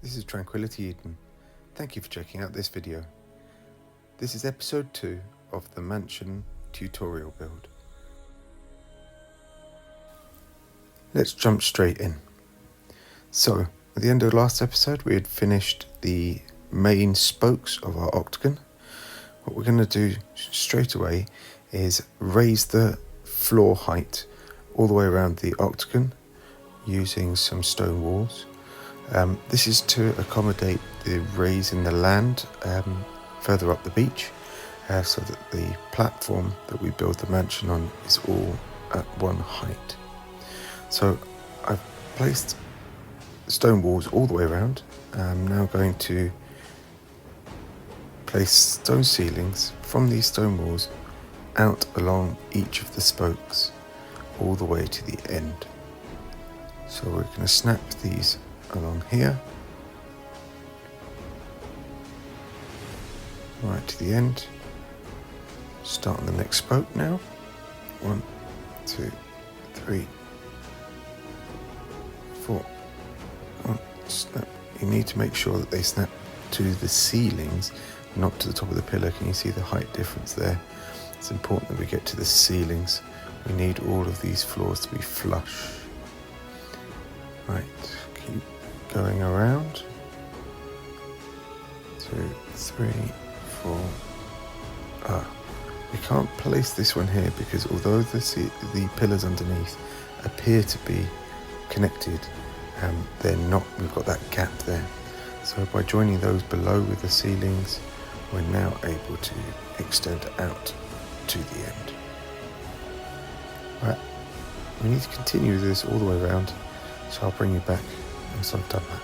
This is Tranquility Eden. Thank you for checking out this video. This is episode 2 of the mansion tutorial build. Let's jump straight in. So, at the end of the last episode we had finished the main spokes of our octagon. What we're going to do straight away is raise the floor height all the way around the octagon using some stone walls. This is to accommodate the raise in the land further up the beach, so that the platform that we build the mansion on is all at one height. So I've placed stone walls all the way around. I'm now going to place stone ceilings from these stone walls out along each of the spokes all the way to the end. So we're going to snap these along here, right to the end. Start on the next spoke now. 1, 2, 3, 4. 1, snap. You need to make sure that they snap to the ceilings, not to the top of the pillar. Can you see the height difference there? It's important that we get to the ceilings. We need all of these floors to be flush. Right, keep going around. 2, 3, 4. We can't place this one here because although the pillars underneath appear to be connected, they're not. We've got that gap there. So by joining those below with the ceilings, we're now able to extend out to the end. Right, we need to continue this all the way around, so I'll bring you back once I've done that.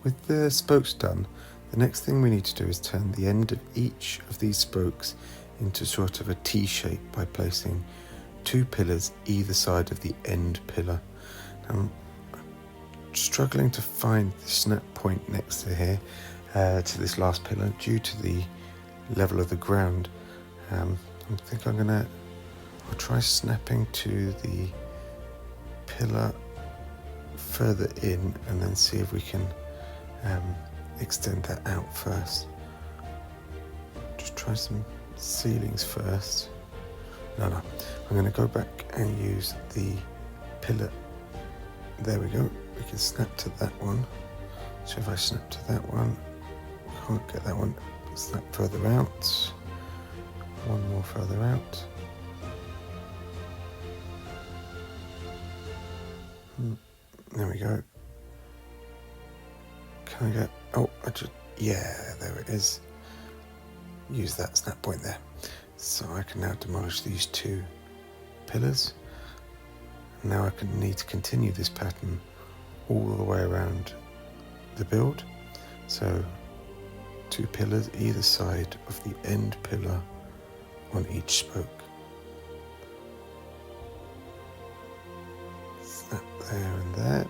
With the spokes done, the next thing we need to do is turn the end of each of these spokes into sort of a T shape by placing 2 pillars either side of the end pillar. I'm struggling to find the snap point next to here, to this last pillar, due to the level of the ground. I think I'll try snapping to the pillar further in and then see if we can extend that out first. Just try some ceilings first. No, I'm going to go back and use the pillar. There we go. We can snap to that one. So if I snap to that one, can't get that one. Snap further out. One more further out. There we go. Can I get, yeah, there it is. Use that snap point there. So I can now demolish these 2 pillars. Now I need to continue this pattern all the way around the build. So 2 pillars either side of the end pillar on each spoke. Snap there and there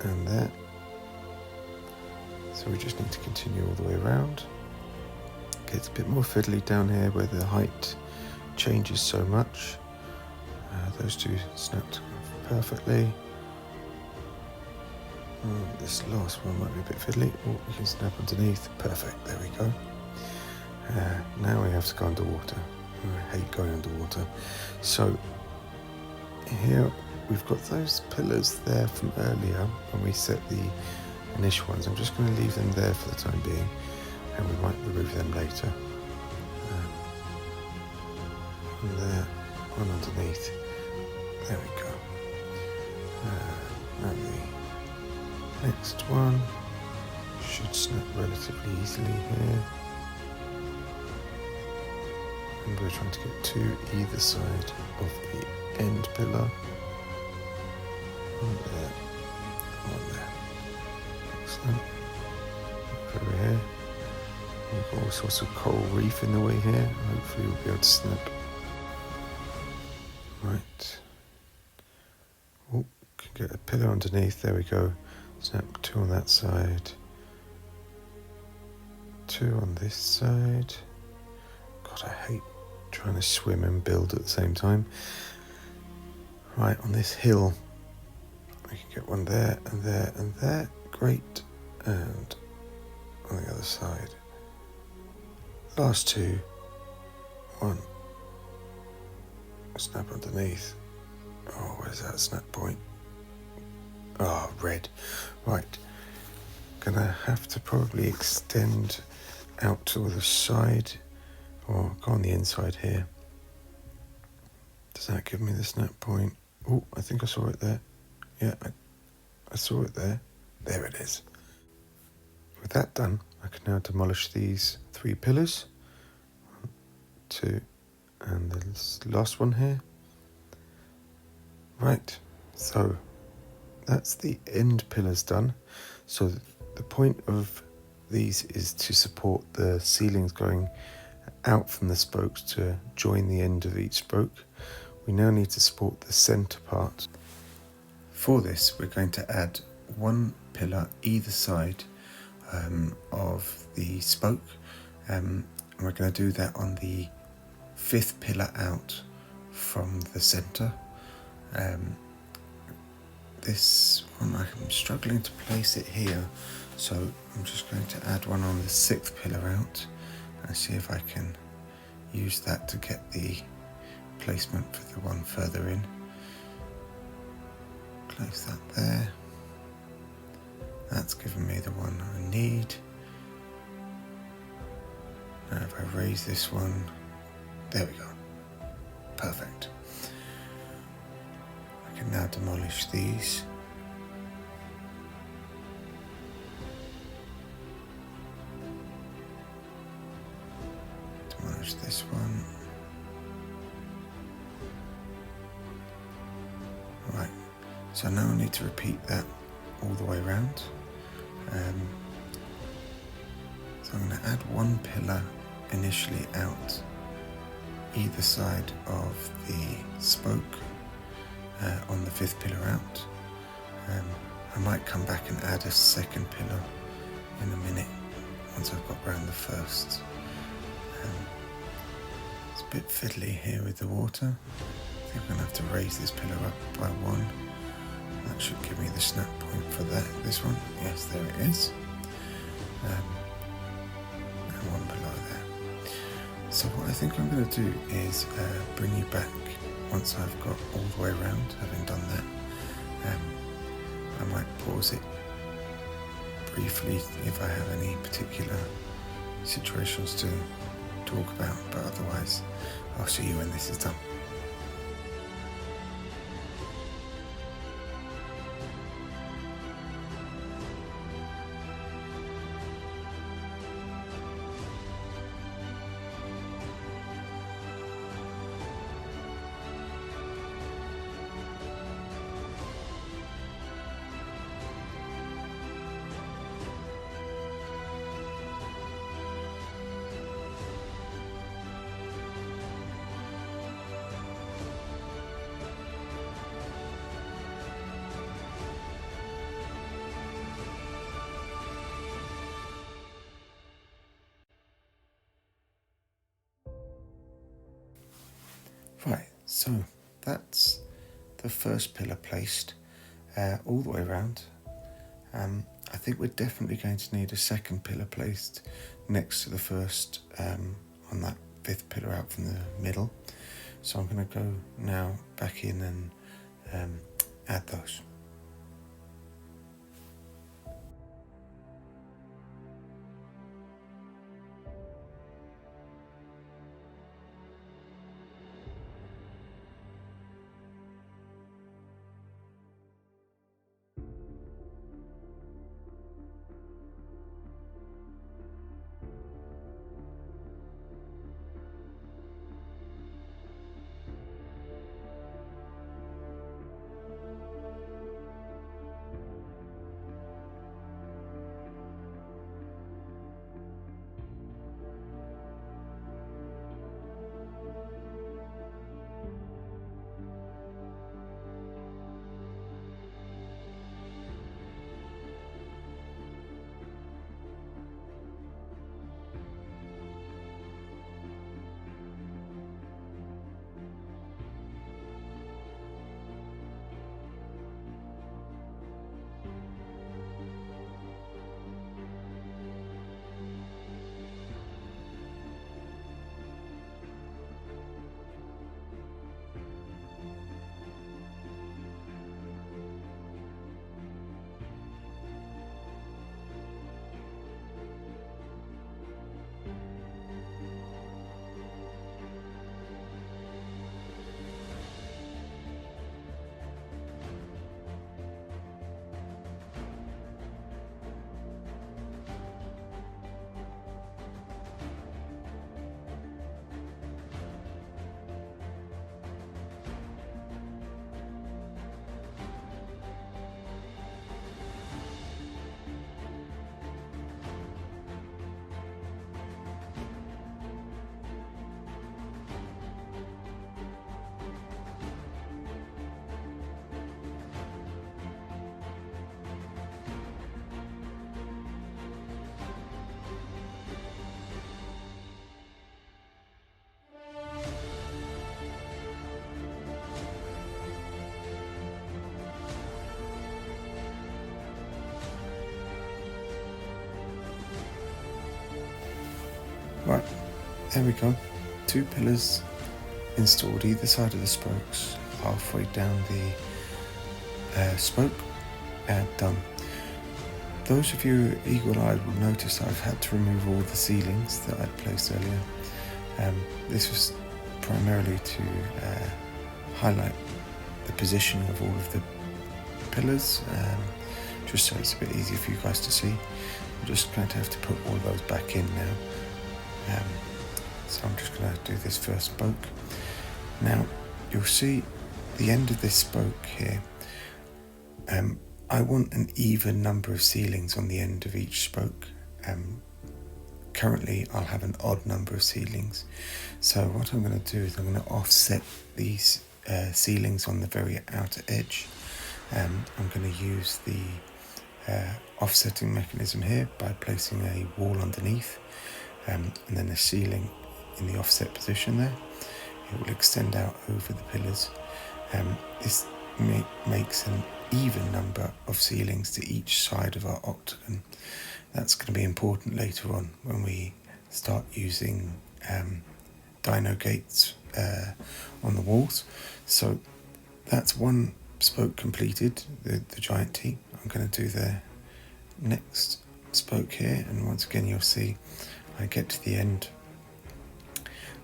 and there. So we just need to continue all the way around. Gets a bit more fiddly down here where the height changes so much. Those 2 snapped perfectly. This last one might be a bit fiddly. We can snap underneath. Perfect, there we go. Now we have to go underwater. I hate going underwater. So here we've got those pillars there from earlier when we set the initial ones. I'm just going to leave them there for the time being, and we might remove them later. One there, one underneath. There we go. Now the next one snap relatively easily here. And we're trying to get to either side of the end pillar. One there, one there. Excellent. Look over here. We've got all sorts of coral reef in the way here. Hopefully we'll be able to snap. Right. Oh, can get a pillar underneath. There we go. Snap 2 on that side. 2 on this side. God, I hate trying to swim and build at the same time. Right, on this hill, we can get one there and there and there. Great. And on the other side. Last 2. 1. Snap underneath. Oh, where's that snap point? Oh, red. Right. Gonna have to probably extend out to the side or go on the inside here. Does that give me the snap point? Oh, I think I saw it there. Yeah, I saw it there. There it is. With that done, I can now demolish these 3 pillars. 1, 2, and the last one here. Right, so that's the end pillars done. So the point of these is to support the ceilings going out from the spokes to join the end of each spoke. We now need to support the center part. For this, we're going to add 1 pillar either side of the spoke, and we're going to do that on the 5th pillar out from the center. This one, I'm struggling to place it here, so I'm just going to add one on the 6th pillar out and see if I can use that to get the placement for the one further in. Place that there. That's given me the one I need. Now if I raise this one, there we go. Perfect. I can now demolish these. Demolish this one. Right, so now I need to repeat that all the way around. So I'm going to add 1 pillar initially out either side of the spoke on the 5th pillar out. I might come back and add a 2nd pillar in a minute once I've got around the 1st. It's a bit fiddly here with the water. I think I'm going to have to raise this pillar up by 1. That should give me the snap point for this one. Yes, there it is. And 1 below there. So what I think I'm going to do is bring you back once I've got all the way around, having done that. I might pause it briefly if I have any particular situations to talk about, but otherwise I'll see you when this is done. Right, so that's the first pillar placed all the way around. I think we're definitely going to need a 2nd pillar placed next to the first on that 5th pillar out from the middle. So I'm going to go now back in and add those. there we go. 2 pillars installed either side of the spokes, halfway down the spoke, done. Those of you eagle-eyed will notice I've had to remove all the ceilings that I'd placed earlier. This was primarily to highlight the position of all of the pillars, just so it's a bit easier for you guys to see. I'm just going to have to put all of those back in now. So I'm just going to do this first spoke. Now you'll see the end of this spoke here. I want an even number of ceilings on the end of each spoke. Currently I'll have an odd number of ceilings. So what I'm going to do is I'm going to offset these ceilings on the very outer edge. I'm going to use the offsetting mechanism here by placing a wall underneath and then a ceiling in the offset position there. It will extend out over the pillars. This makes an even number of ceilings to each side of our octagon. That's going to be important later on when we start using dino gates on the walls. So that's one spoke completed, the giant T. I'm going to do the next spoke here, and once again you'll see I get to the end,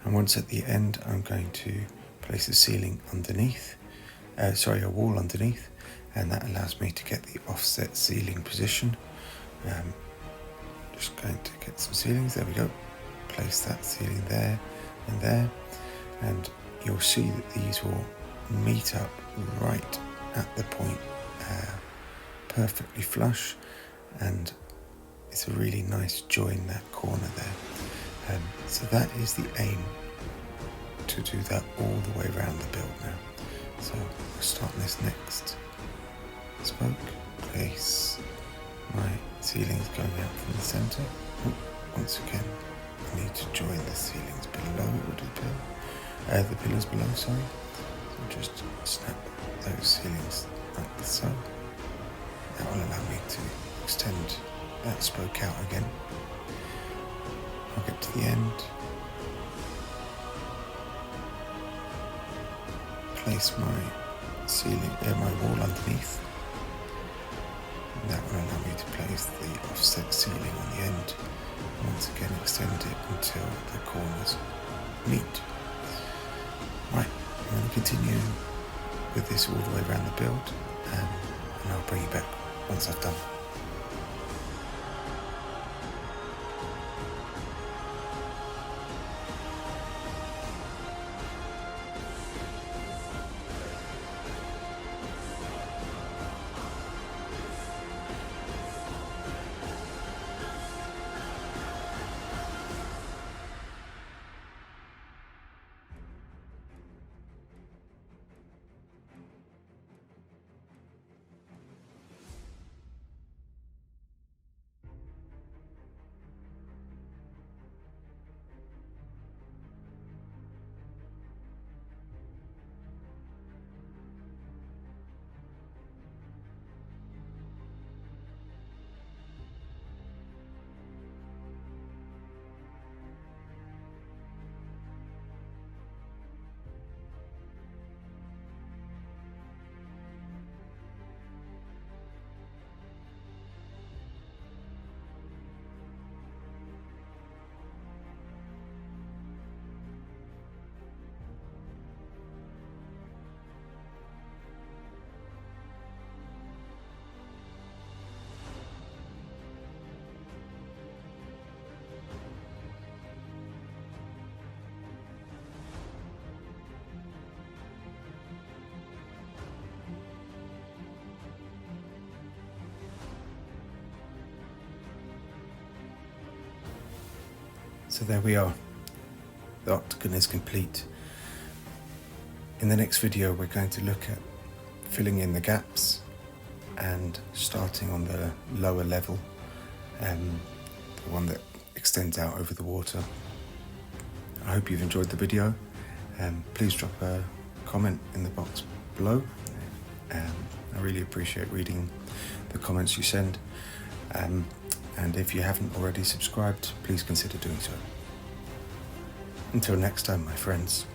and once at the end I'm going to place a ceiling underneath, a wall underneath, and that allows me to get the offset ceiling position. Just going to get some ceilings, there we go, place that ceiling there and there, and you'll see that these will meet up right at the point, perfectly flush, and it's a really nice join, that corner there. So that is the aim, to do that all the way around the build now. So we'll start on this next spoke, place my ceilings going out from the centre. Once again I need to join the ceilings below, the pillars below, sorry. So just snap those ceilings like so. That will allow me to extend that spoke out again. I'll get to the end, place my ceiling, my wall underneath, and that will allow me to place the offset ceiling on the end. Once again extend it until the corners meet. Right, I'm going to continue with this all the way around the build, and I'll bring you back once I've done. So there we are, the octagon is complete. In the next video we're going to look at filling in the gaps and starting on the lower level, the one that extends out over the water. I hope you've enjoyed the video. Please drop a comment in the box below. I really appreciate reading the comments you send. And if you haven't already subscribed, please consider doing so. Until next time, my friends.